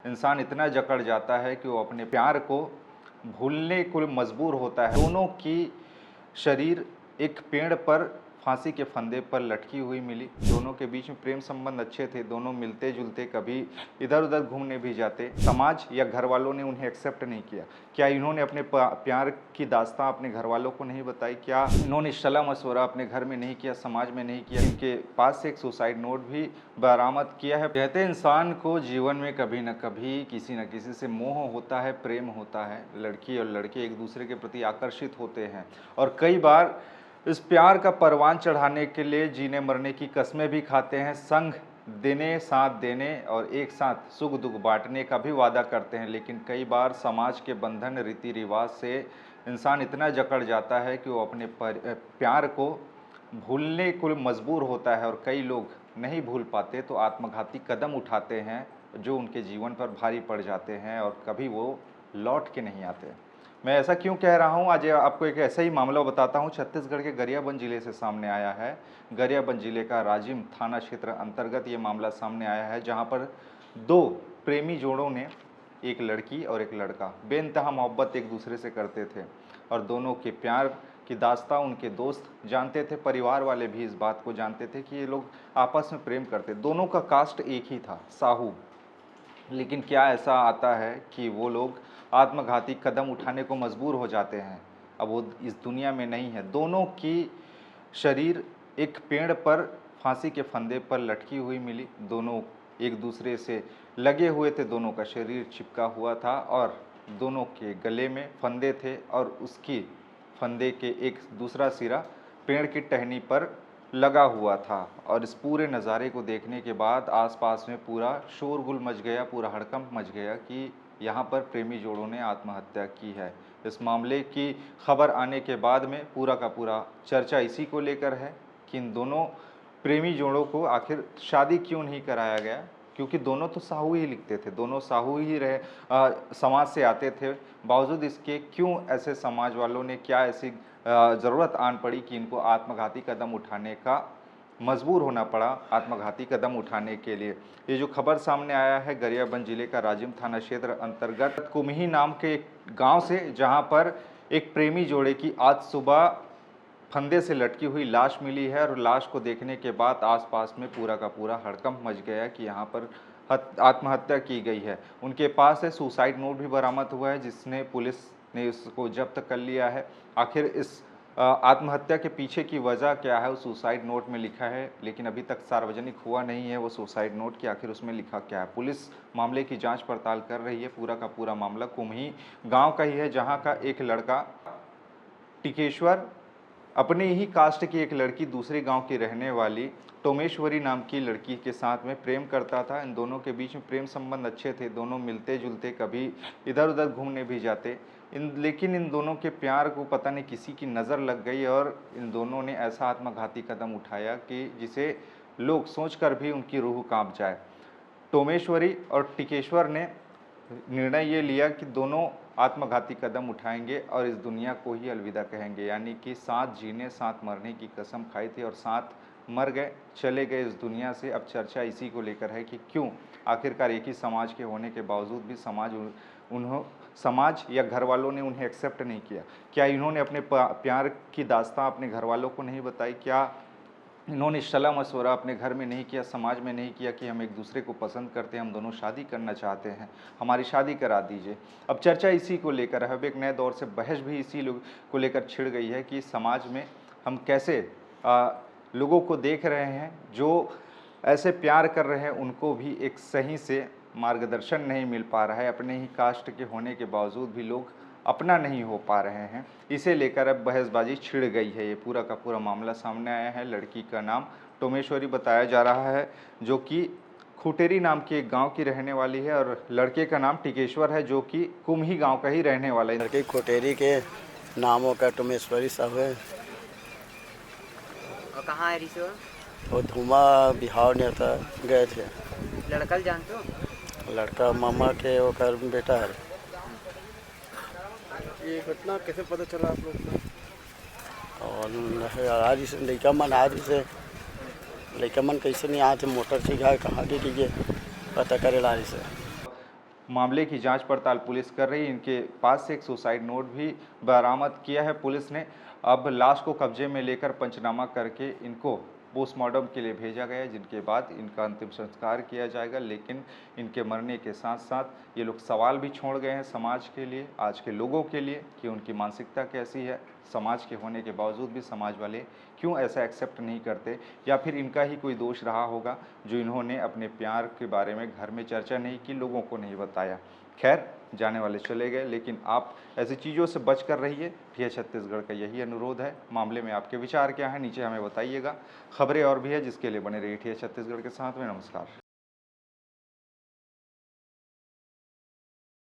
इंसान इतना जकड़ जाता है कि वो अपने प्यार को भूलने को मजबूर होता है। दोनों की शरीर एक पेड़ पर फांसी के फंदे पर लटकी हुई मिली। दोनों के बीच में प्रेम संबंध अच्छे थे, दोनों मिलते जुलते, कभी इधर उधर घूमने भी जाते। समाज या घर वालों ने उन्हें एक्सेप्ट नहीं किया। क्या इन्होंने अपने प्यार की दास्तां अपने घर वालों को नहीं बताई? क्या इन्होंने सलाह मशवरा अपने घर में नहीं किया, समाज में नहीं किया? इनके पास से एक सुसाइड नोट भी बरामद किया है। कहते हैं इंसान को जीवन में कभी न कभी किसी न किसी से मोह होता है, प्रेम होता है। लड़की और लड़के एक दूसरे के प्रति आकर्षित होते हैं और कई बार इस प्यार का परवान चढ़ाने के लिए जीने मरने की कस्में भी खाते हैं। संग देने, साथ देने और एक साथ सुख दुख बांटने का भी वादा करते हैं। लेकिन कई बार समाज के बंधन, रीति रिवाज से इंसान इतना जकड़ जाता है कि वो अपने प्यार को भूलने को मजबूर होता है और कई लोग नहीं भूल पाते तो आत्मघाती कदम उठाते हैं जो उनके जीवन पर भारी पड़ जाते हैं और कभी वो लौट के नहीं आते। मैं ऐसा क्यों कह रहा हूँ, आज आपको एक ऐसा ही मामला बताता हूँ। छत्तीसगढ़ के गरियाबंद जिले से सामने आया है। गरियाबंद जिले का राजिम थाना क्षेत्र अंतर्गत ये मामला सामने आया है, जहाँ पर दो प्रेमी जोड़ों ने, एक लड़की और एक लड़का, बेइंतहा मोहब्बत एक दूसरे से करते थे और दोनों के प्यार की दास्तां उनके दोस्त जानते थे, परिवार वाले भी इस बात को जानते थे कि ये लोग आपस में प्रेम करते। दोनों का कास्ट एक ही था, साहू। लेकिन क्या ऐसा आता है कि वो लोग आत्मघाती कदम उठाने को मजबूर हो जाते हैं। अब वो इस दुनिया में नहीं है। दोनों की शरीर एक पेड़ पर फांसी के फंदे पर लटकी हुई मिली। दोनों एक दूसरे से लगे हुए थे, दोनों का शरीर चिपका हुआ था और दोनों के गले में फंदे थे और उसकी फंदे के एक दूसरा सिरा पेड़ की टहनी पर लगा हुआ था। और इस पूरे नज़ारे को देखने के बाद आसपास में पूरा शोरगुल मच गया, पूरा हड़कंप मच गया कि यहाँ पर प्रेमी जोड़ों ने आत्महत्या की है। इस मामले की खबर आने के बाद में पूरा का पूरा चर्चा इसी को लेकर है कि इन दोनों प्रेमी जोड़ों को आखिर शादी क्यों नहीं कराया गया, क्योंकि दोनों तो साहू ही लिखते थे, दोनों साहू ही रहे, समाज से आते थे। बावजूद इसके क्यों ऐसे समाज वालों ने, क्या ऐसी ज़रूरत आन पड़ी कि इनको आत्मघाती कदम उठाने का मजबूर होना पड़ा, आत्मघाती कदम उठाने के लिए? ये जो खबर सामने आया है गरियाबंद जिले का राजिम थाना क्षेत्र अंतर्गत कुमही नाम के एक गांव से, जहां पर एक प्रेमी जोड़े की आज सुबह फंदे से लटकी हुई लाश मिली है और लाश को देखने के बाद आसपास में पूरा का पूरा हड़कंप मच गया कि यहाँ पर आत्महत्या की गई है। उनके पास से सुसाइड नोट भी बरामद हुआ है, जिसने पुलिस ने इसको जब्त कर लिया है। आखिर इस आत्महत्या के पीछे की वजह क्या है, उस सुसाइड नोट में लिखा है, लेकिन अभी तक सार्वजनिक हुआ नहीं है वो सुसाइड नोट कि आखिर उसमें लिखा क्या है। पुलिस मामले की जांच पड़ताल कर रही है। पूरा का पूरा मामला कुमही गांव का ही है, जहां का एक लड़का टिकेश्वर अपने ही कास्ट की एक लड़की, दूसरे गांव की रहने वाली टोमेश्वरी नाम की लड़की के साथ में प्रेम करता था। इन दोनों के बीच में प्रेम संबंध अच्छे थे, दोनों मिलते जुलते, कभी इधर उधर घूमने भी जाते। लेकिन इन दोनों के प्यार को पता नहीं किसी की नज़र लग गई और इन दोनों ने ऐसा आत्मघाती कदम उठाया कि जिसे लोग सोचकर भी उनकी रूह कांप जाए। टोमेश्वरी और टिकेश्वर ने निर्णय ये लिया कि दोनों आत्मघाती कदम उठाएंगे और इस दुनिया को ही अलविदा कहेंगे, यानी कि साथ जीने साथ मरने की कसम खाई थी और साथ मर गए, चले गए इस दुनिया से। अब चर्चा इसी को लेकर है कि क्यों आखिरकार एक ही समाज के होने के बावजूद भी समाज या घर वालों ने उन्हें एक्सेप्ट नहीं किया। क्या इन्होंने अपने प्यार की दास्तां अपने घर वालों को नहीं बताई? क्या इन्होंने सलाह मशवरा अपने घर में नहीं किया, समाज में नहीं किया कि हम एक दूसरे को पसंद करते हैं, हम दोनों शादी करना चाहते हैं, हमारी शादी करा दीजिए? अब चर्चा इसी को लेकर है। अब एक नए दौर से बहस भी इसी को लेकर छिड़ गई है कि समाज में हम कैसे लोगों को देख रहे हैं जो ऐसे प्यार कर रहे हैं, उनको भी एक सही से मार्गदर्शन नहीं मिल पा रहा है। अपने ही कास्ट के होने के बावजूद भी लोग अपना नहीं हो पा रहे हैं। इसे लेकर अब बहसबाजी छिड़ गई है। ये पूरा का पूरा मामला सामने आया है। लड़की का नाम टोमेश्वरी बताया जा रहा है, जो कि खुटेरी नाम के एक गांव की रहने वाली है, और लड़के का नाम टिकेश्वर है, जो कि कुमही गांव का ही रहने वाला है। लड़की खुटेरी के नामों का टोमेश्वरी साहब है। और कहाँ है रिशो? वो धुमा बिहार ने था गए थे। लड़का जानते हो? लड़का मामा के ओकर बेटा है। ये घटना कैसे पता चला आप लोग को? और आज से लड़का मन कैसे नहीं आते, मोटर ठीक है कहाँ के कीजिए पता करे लारी से। मामले की जांच पड़ताल पुलिस कर रही है। इनके पास से एक सुसाइड नोट भी बरामद किया है पुलिस ने। अब लाश को कब्जे में लेकर पंचनामा करके इनको पोस्टमार्टम के लिए भेजा गया है, जिनके बाद इनका अंतिम संस्कार किया जाएगा। लेकिन इनके मरने के साथ साथ ये लोग सवाल भी छोड़ गए हैं समाज के लिए, आज के लोगों के लिए, कि उनकी मानसिकता कैसी है। समाज के होने के बावजूद भी समाज वाले क्यों ऐसा एक्सेप्ट नहीं करते, या फिर इनका ही कोई दोष रहा होगा जो इन्होंने अपने प्यार के बारे में घर में चर्चा नहीं की, लोगों को नहीं बताया। खैर, जाने वाले चले गए, लेकिन आप ऐसी चीज़ों से बच कर रहिए। ठिया छत्तीसगढ़ का यही अनुरोध है। मामले में आपके विचार क्या है, नीचे हमें बताइएगा। खबरें और भी है, जिसके लिए बने रहिए ठिया छत्तीसगढ़ के साथ में। नमस्कार।